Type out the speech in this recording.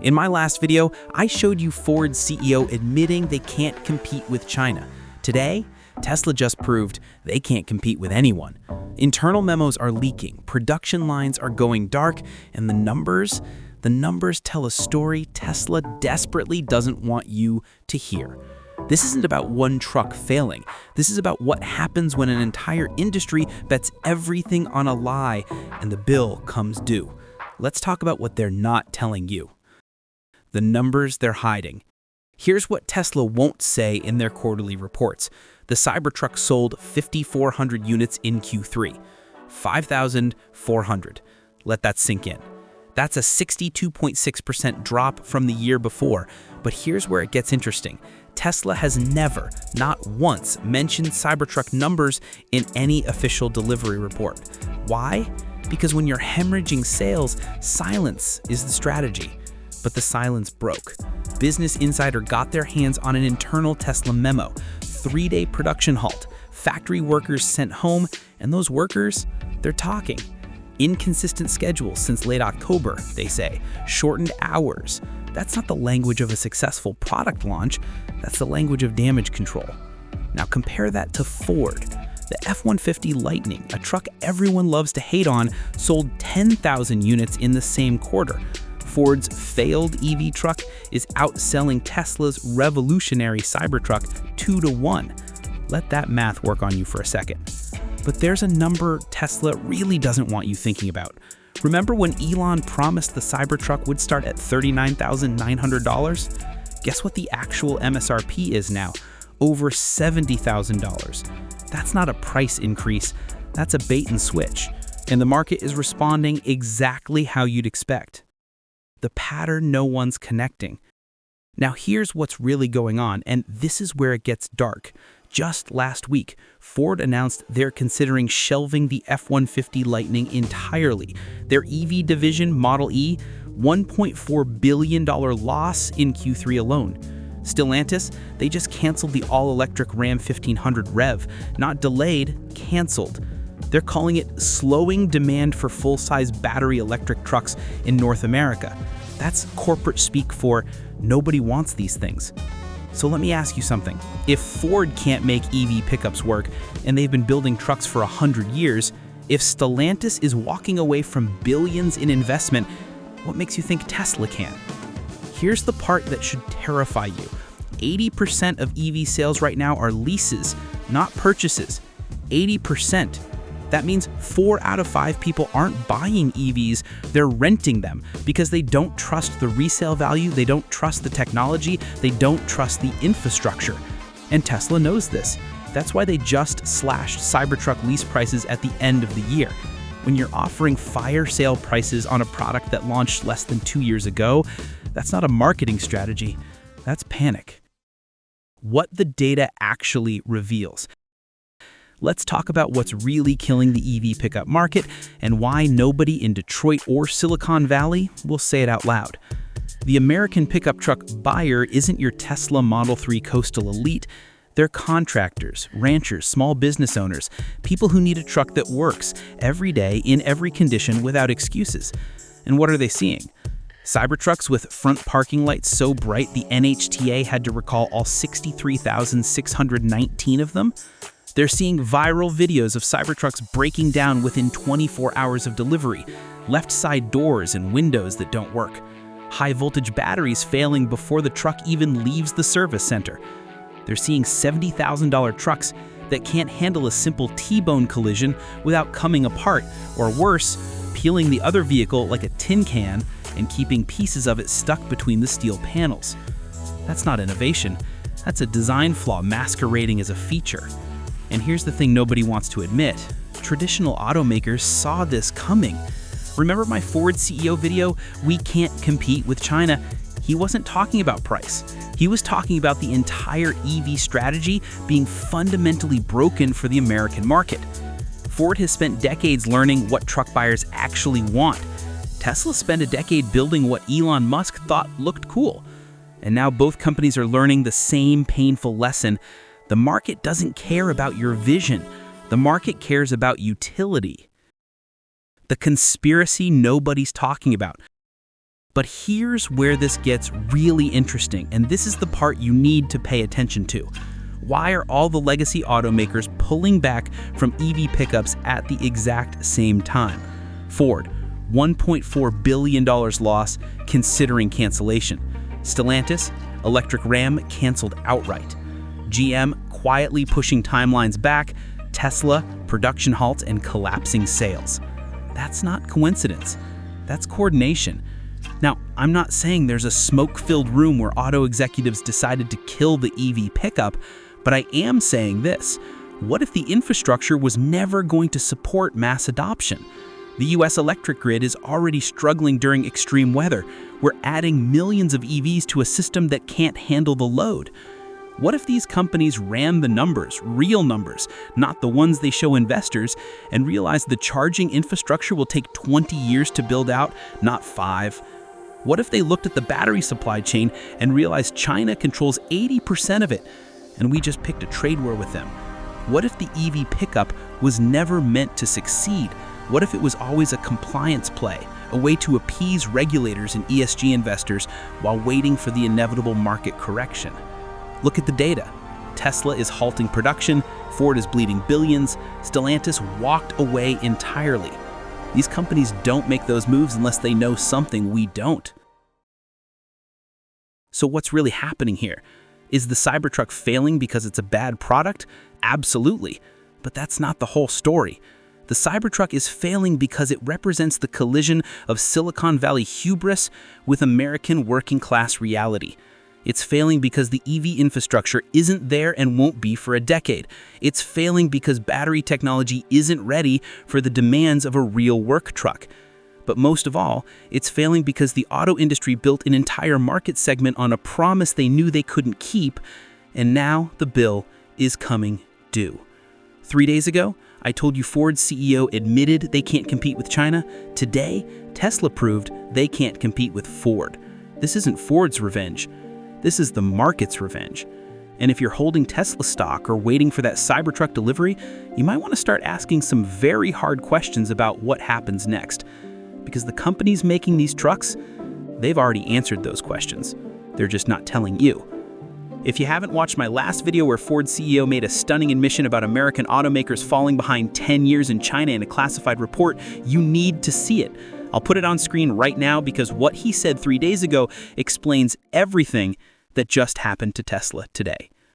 In my last video, I showed you Ford's CEO admitting they can't compete with China. Today, Tesla just proved they can't compete with anyone. Internal memos are leaking, production lines are going dark, and the numbers tell a story Tesla desperately doesn't want you to hear. This isn't about one truck failing. This is about what happens when an entire industry bets everything on a lie and the bill comes due. Let's talk about what they're not telling you. The numbers they're hiding. Here's what Tesla won't say in their quarterly reports. The Cybertruck sold 5,400 units in Q3. 5,400. Let that sink in. That's a 62.6% drop from the year before. But here's where it gets interesting. Tesla has never, not once, mentioned Cybertruck numbers in any official delivery report. Why? Because when you're hemorrhaging sales, silence is the strategy. But the silence broke. Business Insider got their hands on an internal Tesla memo. 3-day production halt. Factory workers sent home, and those workers, they're talking. Inconsistent schedules since late October, they say. Shortened hours. That's not the language of a successful product launch. That's the language of damage control. Now compare that to Ford. The F-150 Lightning, a truck everyone loves to hate on, sold 10,000 units in the same quarter. Ford's failed EV truck is outselling Tesla's revolutionary Cybertruck 2-to-1. Let that math work on you for a second. But there's a number Tesla really doesn't want you thinking about. Remember when Elon promised the Cybertruck would start at $39,900? Guess what the actual MSRP is now? Over $70,000. That's not a price increase, that's a bait and switch. And the market is responding exactly how you'd expect. The pattern no one's connecting. Now here's what's really going on, and this is where it gets dark. Just last week, Ford announced they're considering shelving the F-150 Lightning entirely. Their EV division, Model E, $1.4 billion loss in Q3 alone. Stellantis, they just canceled the all-electric Ram 1500 REV. Not delayed, canceled. They're calling it slowing demand for full-size battery electric trucks in North America. That's corporate speak for nobody wants these things. So let me ask you something. If Ford can't make EV pickups work, and they've been building trucks for 100 years, if Stellantis is walking away from billions in investment, what makes you think Tesla can? Here's the part that should terrify you. 80% of EV sales right now are leases, not purchases. 80%. That means 4 out of 5 people aren't buying EVs, they're renting them because they don't trust the resale value, they don't trust the technology, they don't trust the infrastructure. And Tesla knows this. That's why they just slashed Cybertruck lease prices at the end of the year. When you're offering fire sale prices on a product that launched less than 2 years ago, that's not a marketing strategy, that's panic. What the data actually reveals. Let's talk about what's really killing the EV pickup market and why nobody in Detroit or Silicon Valley will say it out loud. The American pickup truck buyer isn't your Tesla Model 3 coastal elite. They're contractors, ranchers, small business owners, people who need a truck that works every day in every condition without excuses. And what are they seeing? Cybertrucks with front parking lights so bright the NHTSA had to recall all 63,619 of them? They're seeing viral videos of Cybertrucks breaking down within 24 hours of delivery, left side doors and windows that don't work, high voltage batteries failing before the truck even leaves the service center. They're seeing $70,000 trucks that can't handle a simple T-bone collision without coming apart, or worse, peeling the other vehicle like a tin can and keeping pieces of it stuck between the steel panels. That's not innovation, that's a design flaw masquerading as a feature. And here's the thing nobody wants to admit. Traditional automakers saw this coming. Remember my Ford CEO video, "We can't compete with China"? He wasn't talking about price. He was talking about the entire EV strategy being fundamentally broken for the American market. Ford has spent decades learning what truck buyers actually want. Tesla spent a decade building what Elon Musk thought looked cool. And now both companies are learning the same painful lesson. The market doesn't care about your vision. The market cares about utility. The conspiracy nobody's talking about. But here's where this gets really interesting, and this is the part you need to pay attention to. Why are all the legacy automakers pulling back from EV pickups at the exact same time? Ford, $1.4 billion loss considering cancellation. Stellantis, electric Ram canceled outright. GM quietly pushing timelines back. Tesla, production halt and collapsing sales. That's not coincidence. That's coordination. Now, I'm not saying there's a smoke-filled room where auto executives decided to kill the EV pickup, but I am saying this. What if the infrastructure was never going to support mass adoption? The US electric grid is already struggling during extreme weather. We're adding millions of EVs to a system that can't handle the load. What if these companies ran the numbers, real numbers, not the ones they show investors, and realized the charging infrastructure will take 20 years to build out, not 5? What if they looked at the battery supply chain and realized China controls 80% of it, and we just picked a trade war with them? What if the EV pickup was never meant to succeed? What if it was always a compliance play, a way to appease regulators and ESG investors while waiting for the inevitable market correction? Look at the data. Tesla is halting production, Ford is bleeding billions, Stellantis walked away entirely. These companies don't make those moves unless they know something we don't. So what's really happening here? Is the Cybertruck failing because it's a bad product? Absolutely. But that's not the whole story. The Cybertruck is failing because it represents the collision of Silicon Valley hubris with American working-class reality. It's failing because the EV infrastructure isn't there and won't be for a decade. It's failing because battery technology isn't ready for the demands of a real work truck. But most of all, it's failing because the auto industry built an entire market segment on a promise they knew they couldn't keep, and now the bill is coming due. 3 days ago, I told you Ford's CEO admitted they can't compete with China. Today, Tesla proved they can't compete with Ford. This isn't Ford's revenge. This is the market's revenge. And if you're holding Tesla stock or waiting for that Cybertruck delivery, you might want to start asking some very hard questions about what happens next. Because the companies making these trucks, they've already answered those questions. They're just not telling you. If you haven't watched my last video where Ford's CEO made a stunning admission about American automakers falling behind 10 years in China in a classified report, you need to see it. I'll put it on screen right now because what he said 3 days ago explains everything that just happened to Tesla today.